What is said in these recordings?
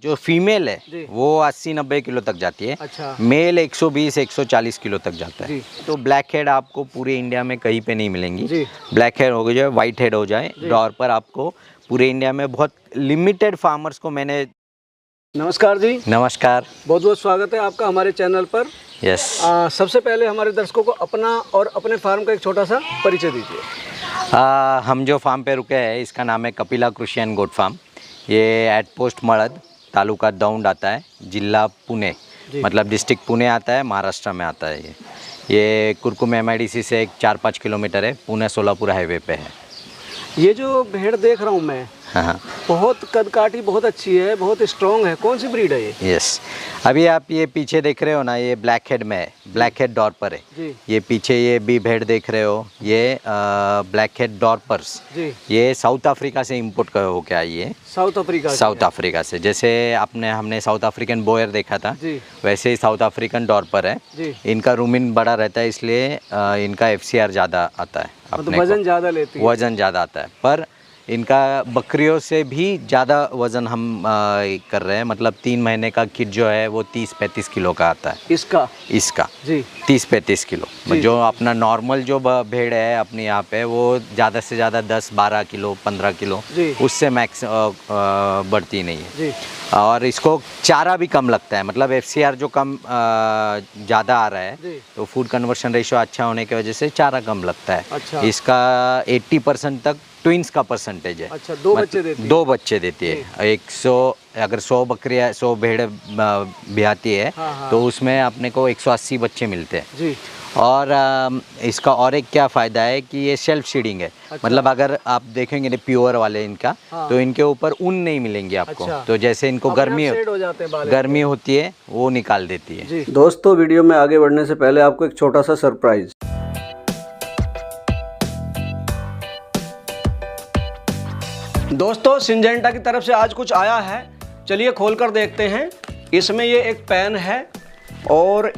जो फीमेल है वो 80-90 किलो तक जाती है। अच्छा। मेल 120-140 किलो तक जाता है। तो ब्लैक हेड आपको पूरे इंडिया में कहीं पे नहीं मिलेंगी। ब्लैक हेड हो जाए, वाइट हेड हो जाए, डॉर पर आपको पूरे इंडिया में बहुत लिमिटेड फार्मर्स को मैंने। नमस्कार जी। नमस्कार, बहुत बहुत स्वागत है आपका हमारे चैनल पर। यस। सबसे पहले हमारे दर्शकों को अपना और अपने फार्म का एक छोटा सा परिचय दीजिए। हम जो फार्म पे रुके हैं इसका नाम है कपिला कृषि एंड गोट फार्म। ये एट पोस्ट मड़द, तालुका दौंड आता है, जिला पुणे, मतलब डिस्ट्रिक्ट पुणे आता है, महाराष्ट्र में आता है। ये कुरकुम MIDC से एक 4-5 किलोमीटर है, पुणे सोलापुर हाईवे पे है। ये जो भेड़ देख रहा हूँ मैं, हाँ, बहुत कदकाठी बहुत अच्छी है, बहुत स्ट्रॉन्ग है। कौन सी ब्रीड है ये? यस। अभी आप ये पीछे देख रहे हो ना, ये ब्लैक हेड में है, ब्लैक हेड डॉर्पर है। ये पीछे ये भी भेड़ देख रहे हो, ये ब्लैक हेड डॉर्पर्स, ये साउथ अफ्रीका से इंपोर्ट होके आई है। साउथ अफ्रीका से। जैसे हमने साउथ अफ्रीकन बोयर देखा था, वैसे ही साउथ अफ्रीकन डॉर्पर है। इनका रूमिन बड़ा रहता है, इसलिए इनका FCR ज़्यादा आता है, तो वजन ज़्यादा लेती है। वजन ज़्यादा आता है, पर इनका बकरियों से भी ज़्यादा वज़न हम कर रहे हैं। मतलब 3 महीने का किट जो है वो 30-35 किलो का आता है। इसका जी 30-35 किलो। जो अपना नॉर्मल जो भेड़ है अपने यहाँ पे, वो ज़्यादा से ज़्यादा 10-12 किलो 15 किलो, उससे मैक्स बढ़ती नहीं है। और इसको चारा भी कम लगता है, मतलब FCR जो कम ज़्यादा आ रहा है, तो फूड कन्वर्शन रेशियो अच्छा होने की वजह से चारा कम लगता है। अच्छा। इसका 80% तक ट्विंस का परसेंटेज है। अच्छा, 2 बच्चे देती है। 2 बच्चे देती है। अगर 100 बकरियाँ 100 भेड़ ब्याहती है, तो उसमें अपने को 180 बच्चे मिलते हैं जी। और इसका और एक क्या फ़ायदा है कि ये सेल्फ सीडिंग है। अच्छा। मतलब अगर आप देखेंगे ना प्योर वाले इनका, तो इनके ऊपर ऊन नहीं मिलेंगे आपको। अच्छा। तो जैसे इनको गर्मी होती है वो निकाल देती है जी। दोस्तों, वीडियो में आगे बढ़ने से पहले आपको एक छोटा सा सरप्राइज। दोस्तों, सिंजेंटा की तरफ से आज कुछ आया है, चलिए खोल कर देखते हैं। इसमें ये एक पेन है और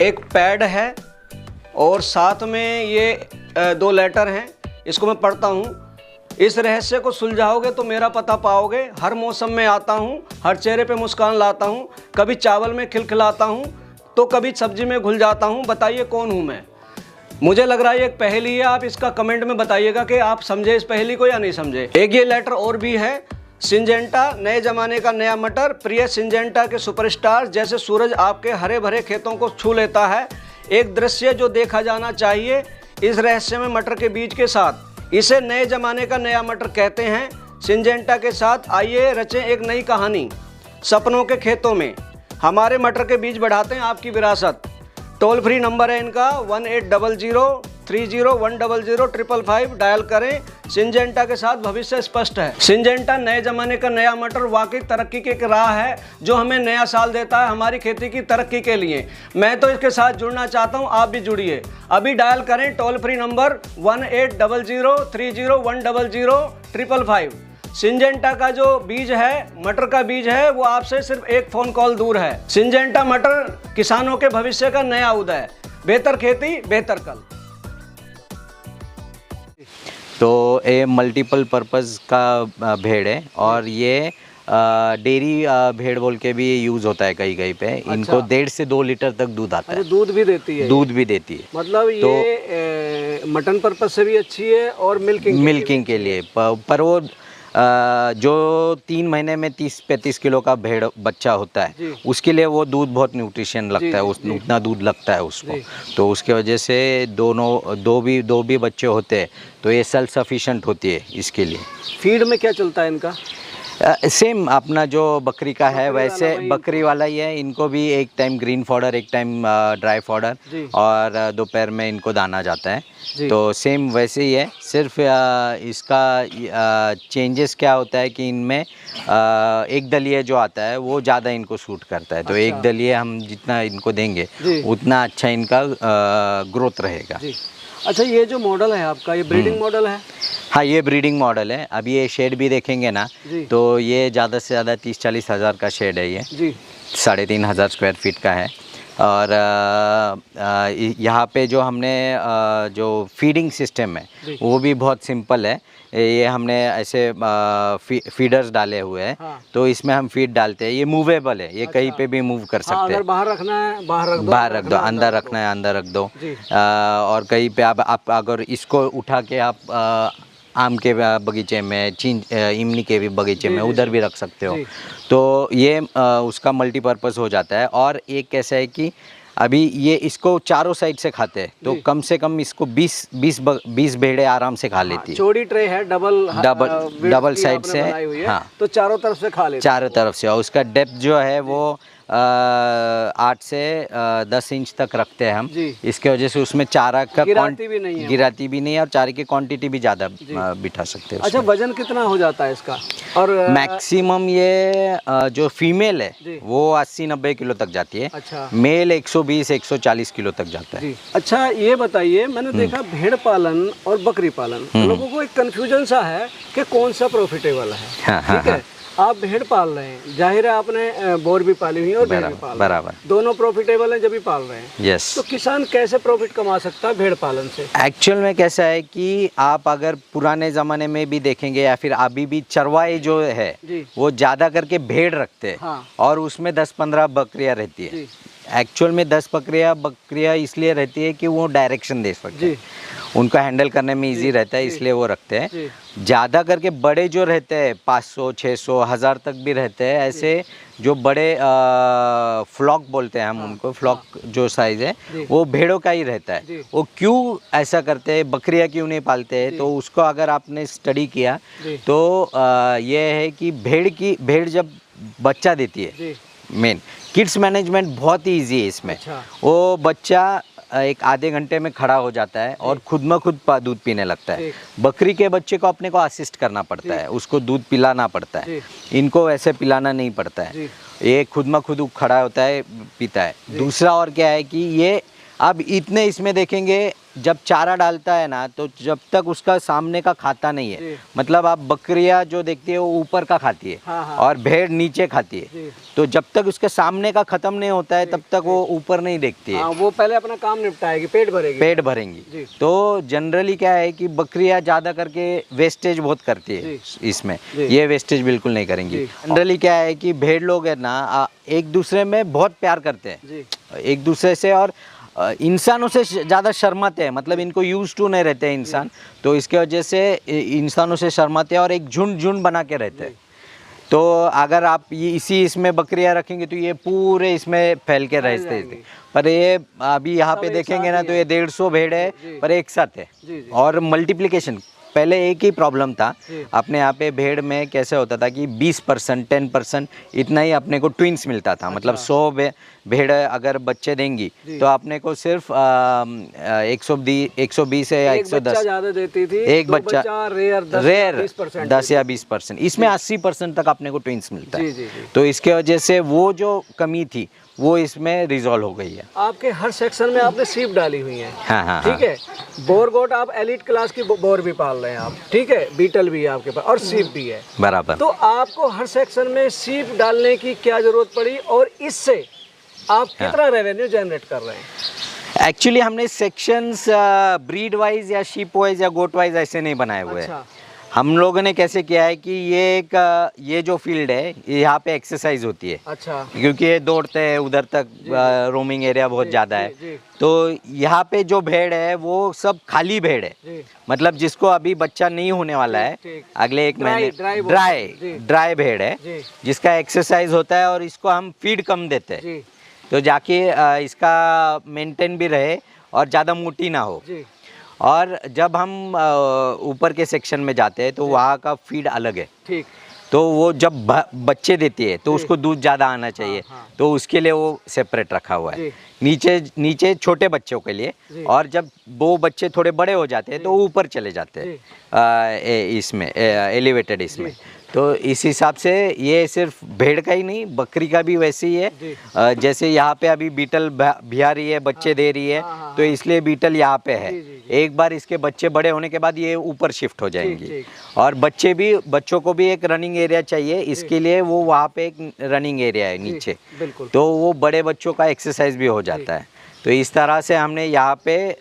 एक पैड है, और साथ में ये 2 लेटर हैं। इसको मैं पढ़ता हूँ। इस रहस्य को सुलझाओगे तो मेरा पता पाओगे। हर मौसम में आता हूँ, हर चेहरे पे मुस्कान लाता हूँ। कभी चावल में खिलखिलाता हूँ तो कभी सब्जी में घुल जाता हूँ। बताइए कौन हूँ मैं? मुझे लग रहा है ये एक पहेली है। आप इसका कमेंट में बताइएगा कि आप समझे इस पहेली को या नहीं समझे। एक ये लेटर और भी है। सिंजेंटा, नए जमाने का नया मटर, प्रिय सिंजेंटा के सुपरस्टार, जैसे सूरज आपके हरे भरे खेतों को छू लेता है। एक दृश्य जो देखा जाना चाहिए इस रहस्य में मटर के बीज के साथ। इसे नए जमाने का नया मटर कहते हैं। सिंजेंटा के साथ आइए रचें एक नई कहानी। सपनों के खेतों में हमारे मटर के बीज बढ़ाते हैं आपकी विरासत। टोल फ्री नंबर है इनका 1800-30-100-555 डायल करें। सिंजेंटा के साथ भविष्य स्पष्ट है। सिंजेंटा, नए जमाने का नया मटर, वाकई तरक्की की एक राह है जो हमें नया साल देता है हमारी खेती की तरक्की के लिए। मैं तो इसके साथ जुड़ना चाहता हूं, आप भी जुड़िए। अभी डायल करें टोल फ्री नंबर 1800-30-100-555। सिंजेंटा का जो बीज है, मटर का बीज है, वो आपसे सिर्फ एक फ़ोन कॉल दूर है। सिंजेंटा मटर, किसानों के भविष्य का नया उदय। बेहतर खेती, बेहतर कल। तो ये मल्टीपल पर्पज़ का भेड़ है, और ये डेयरी भेड़ बोल के भी यूज़ होता है कहीं कहीं पे। अच्छा। इनको 1.5 से 2 लीटर तक दूध आता है। दूध भी देती है? दूध भी देती है। मतलब ये मटन पर्पज़ से भी अच्छी है और मिल्किंग के लिए। पर वो जो 3 महीने में 30-35 किलो का भेड़ बच्चा होता है, उसके लिए वो दूध बहुत न्यूट्रिशन लगता है, उतना दूध लगता है उसको। तो उसके वजह से दो भी बच्चे होते हैं, तो ये सेल्फ सफिशिएंट होती है इसके लिए। फीड में क्या चलता है इनका? सेम अपना जो बकरी का है वैसे बकरी वाला ही है। इनको भी एक टाइम ग्रीन फॉडर, एक टाइम ड्राई फॉडर, और दोपहर में इनको दाना जाता है। तो सेम वैसे ही है। सिर्फ इसका चेंजेस क्या होता है कि इनमें एक दलीय जो आता है वो ज़्यादा इनको सूट करता है। तो एक दलीय हम जितना इनको देंगे उतना अच्छा इनका ग्रोथ रहेगा। अच्छा, ये जो मॉडल है आपका, ये ब्रीडिंग मॉडल है? हाँ, ये ब्रीडिंग मॉडल है। अभी ये शेड भी देखेंगे ना, तो ये ज़्यादा से ज़्यादा 30-40 हज़ार का शेड है। ये 3,500 स्क्वायर फीट का है। और यहाँ पे जो हमने जो फीडिंग सिस्टम है वो भी बहुत सिंपल है। ये हमने ऐसे फीडर्स डाले हुए हैं। हाँ। तो इसमें हम फीड डालते हैं, ये मूवेबल है, ये कहीं पे भी मूव कर सकते हैं। अगर बाहर रखना है बाहर रख दो, बाहर रख दो, अंदर रखना है अंदर रख दो। और कहीं पे आप अगर इसको उठा के आप आम के बगीचे में, इमली के भी बगीचे में उधर भी रख सकते हो। तो ये उसका मल्टीपर्पज़ हो जाता है। और एक कैसा है कि अभी ये इसको चारों साइड से खाते हैं, तो कम से कम इसको 20 भेड़े आराम से खा लेती है। चौड़ी ट्रे है, डबल साइड से। हाँ, तो चारों तरफ से खा लेती है। चारों तरफ से। और उसका डेप्थ जो है वो 8 से 10 इंच तक रखते हैं हम। इसके वजह से उसमें चारा का गिराती भी नहीं है और चारे की क्वांटिटी भी ज़्यादा बिठा सकते हैं। अच्छा, वजन कितना हो जाता है इसका? और मैक्सिमम ये जो फीमेल है वो 80-90 किलो तक जाती है। अच्छा। मेल 120-140 किलो तक जाता है। अच्छा, ये बताइए, मैंने देखा भेड़ पालन और बकरी पालन, लोगों को एक कंफ्यूजन सा है कि कौन सा प्रॉफिटेबल है। ठीक है, आप भेड़ पाल रहे हैं, जाहिर है आपने बोर भी पाली हुई है और भेड़ भी पाल बराबर, दोनों प्रॉफिटेबल हैं जब भी पाल रहे हैं। यस। तो किसान कैसे प्रॉफिट कमा सकता है भेड़ पालन से? एक्चुअल में कैसा है कि आप अगर पुराने ज़माने में भी देखेंगे या फिर अभी भी चरवाए जो है वो ज़्यादा करके भेड़ रखते हैं। हाँ। और उसमें 10-15 बकरियाँ रहती है। एक्चुअल में 10 बकरियाँ इसलिए रहती है कि वो डायरेक्शन दे सकते हैं, उनका हैंडल करने में इजी रहता है, इसलिए वो रखते हैं। ज़्यादा करके बड़े जो रहते हैं 500, 600, 1000 तक भी रहते हैं। ऐसे जो बड़े फ्लॉक बोलते हैं हम उनको, फ्लॉक जो साइज़ है वो भेड़ों का ही रहता है। वो क्यों ऐसा करते हैं, बकरियाँ क्यों नहीं पालते हैं, तो उसको अगर आपने स्टडी किया तो ये है कि भेड़ जब बच्चा देती है, मेन किड्स मैनेजमेंट बहुत ही ईजी है इसमें। अच्छा। वो बच्चा एक आधे घंटे में खड़ा हो जाता है और खुद में खुद दूध पीने लगता है। बकरी के बच्चे को अपने को असिस्ट करना पड़ता है, उसको दूध पिलाना पड़ता है, इनको वैसे पिलाना नहीं पड़ता है। ये खुद में खुद खड़ा होता है, पीता है। दूसरा और क्या है कि ये अब इतने इसमें देखेंगे, जब चारा डालता है ना तो जब तक उसका सामने का खाता नहीं है, मतलब आप बकरियां जो देखती है वो ऊपर का खाती है। हाँ। और भेड़ नीचे खाती है, तो जब तक उसके सामने का खत्म नहीं होता है तब तक वो ऊपर नहीं देखती है। वो पहले अपना काम निपटाएगी, पेट भरेंगी। तो जनरली क्या है कि बकरियां ज़्यादा करके वेस्टेज बहुत करती है इसमें, ये वेस्टेज बिल्कुल नहीं करेंगी। जनरली क्या है कि भेड़ लोग है ना एक दूसरे में बहुत प्यार करते हैं एक दूसरे से, और इंसानों से ज़्यादा शर्माते हैं, मतलब इनको यूज टू नहीं रहते हैं इंसान, तो इसके वजह से इंसानों से शर्माते हैं और एक झुंड बना के रहते हैं। तो अगर आप ये इसमें बकरियां रखेंगे तो ये पूरे इसमें फैल के रहते हैं। पर ये अभी यहाँ पे देखेंगे ना तो ये 150 भेड़ है पर एक साथ है। और मल्टीप्लिकेशन, पहले एक ही प्रॉब्लम था अपने यहाँ पे भेड़ में, कैसे होता था कि 20%, 10% इतना ही अपने को ट्विंस मिलता था। मतलब 100 भेड़ अगर बच्चे देंगी तो अपने को सिर्फ 120 या 110 ज़्यादा देती थी, एक बच्चा रेयर 10 या 20%। इसमें 80% तक अपने को ट्विंस मिलता है। तो इसके वजह से वो जो कमी थी वो इसमें रिजॉल्व हो गई है। आपके हर सेक्शन में आपने सीप डाली हुई है। हाँ। ठीक है, बोर गोट आप एलिट क्लास की बोर भी पाल रहे हैं आप, ठीक है, बीटल भी है आपके पास और सीप भी है बराबर। तो आपको हर सेक्शन में सीप डालने की क्या जरूरत पड़ी और इससे आप कितना रेवेन्यू जनरेट कर रहे हैं? एक्चुअली हमने सेक्शंस ब्रीड वाइज या शीप वाइज या गोट वाइज ऐसे नहीं बनाए हुए हैं। हम लोगों ने कैसे किया है कि ये जो फील्ड है यहाँ पे एक्सरसाइज होती है। अच्छा। क्योंकि ये दौड़ते हैं उधर तक, रोमिंग एरिया बहुत ज़्यादा है। तो यहाँ पे जो भेड़ है वो सब खाली भेड़ है, मतलब जिसको अभी बच्चा नहीं होने वाला है, अगले 1 महीने ड्राई भेड़ है जिसका एक्सरसाइज होता है और इसको हम फीड कम देते हैं तो जाके इसका मेंटेन भी रहे और ज़्यादा मोटी ना हो। और जब हम ऊपर के सेक्शन में जाते हैं तो वहाँ का फीड अलग है। ठीक। तो वो जब बच्चे देती है तो उसको दूध ज़्यादा आना चाहिए। हाँ। तो उसके लिए वो सेपरेट रखा हुआ है। नीचे छोटे बच्चों के लिए, और जब वो बच्चे थोड़े बड़े हो जाते हैं तो ऊपर चले जाते हैं इसमें एलिवेटेड इसमें। तो इस हिसाब से ये सिर्फ भेड़ का ही नहीं, बकरी का भी वैसे ही है। जैसे यहाँ पे अभी बीटल बिहा रही है, बच्चे दे रही है, तो इसलिए बीटल यहाँ पे है। एक बार इसके बच्चे बड़े होने के बाद ये ऊपर शिफ्ट हो जाएंगी। और बच्चों को भी एक रनिंग एरिया चाहिए, इसके लिए वो वहाँ पे एक रनिंग एरिया है नीचे, तो वो बड़े बच्चों का एक्सरसाइज भी हो जाता है। तो इस तरह से हमने यहाँ पे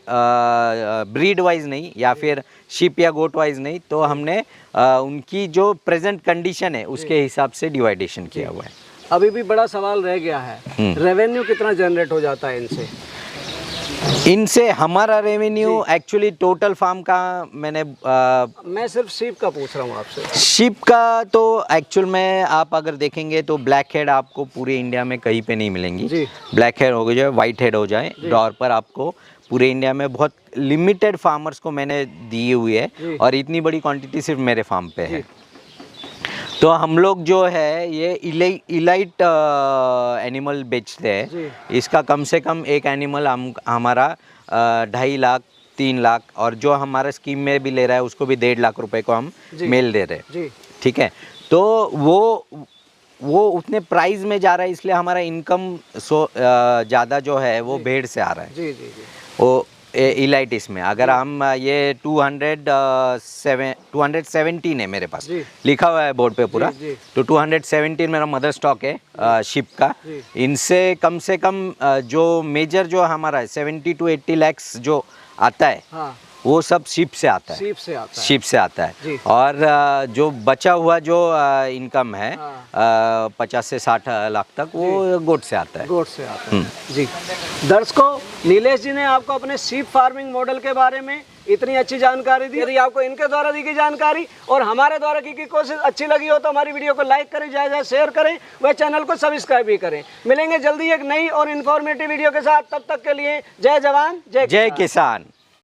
ब्रीड वाइज नहीं या फिर शिप या गोट वाइज नहीं, तो हमने उनकी जो प्रेजेंट कंडीशन है उसके हिसाब से डिवाइडेशन किया हुआ है। अभी भी बड़ा सवाल रह गया है, रेवेन्यू कितना जनरेट हो जाता है इनसे? हमारा रेवेन्यू एक्चुअली टोटल फार्म का मैं सिर्फ शीप का पूछ रहा हूँ आपसे। शीप का तो एक्चुअल में आप अगर देखेंगे तो ब्लैक हेड आपको पूरे इंडिया में कहीं पे नहीं मिलेंगी। ब्लैक हेड हो जाए, वाइट हेड हो जाए, डॉर पर आपको पूरे इंडिया में बहुत लिमिटेड फार्मर्स को मैंने दी हुई है, और इतनी बड़ी क्वांटिटी सिर्फ मेरे फार्म पे है। तो हम लोग जो है ये इलाइट एनिमल बेचते हैं। इसका कम से कम एक एनिमल हमारा 2.5 लाख 3 लाख, और जो हमारा स्कीम में भी ले रहा है उसको भी 1.5 लाख रुपए को हम मेल दे रहे हैं। ठीक है, तो वो उतने प्राइस में जा रहा है, इसलिए हमारा इनकम ज़्यादा जो है वो भेड़ से आ रहा है। वो इलाइट इसमें अगर हम ये 217 है मेरे पास, लिखा हुआ है बोर्ड पे पूरा, तो 217 मेरा मदर स्टॉक है शिप का। इनसे कम से कम जो मेजर जो हमारा 70 to 80 lakhs जो आता है, वो सब शिप से आता है। शिप से आता है। और जो बचा हुआ जो इनकम है 50 से 60 लाख तक, वो गोट से आता है। जी दर्शकों, नीलेश जी ने आपको अपने शीप फार्मिंग मॉडल के बारे में इतनी अच्छी जानकारी दी। यदि आपको इनके द्वारा दी गई जानकारी और हमारे द्वारा की कोशिश अच्छी लगी हो तो हमारी वीडियो को लाइक करें, ज़्यादा शेयर करें, वह चैनल को सब्सक्राइब भी करें। मिलेंगे जल्दी एक नई और इन्फॉर्मेटिव वीडियो के साथ, तब तक के लिए जय जवान जय किसान।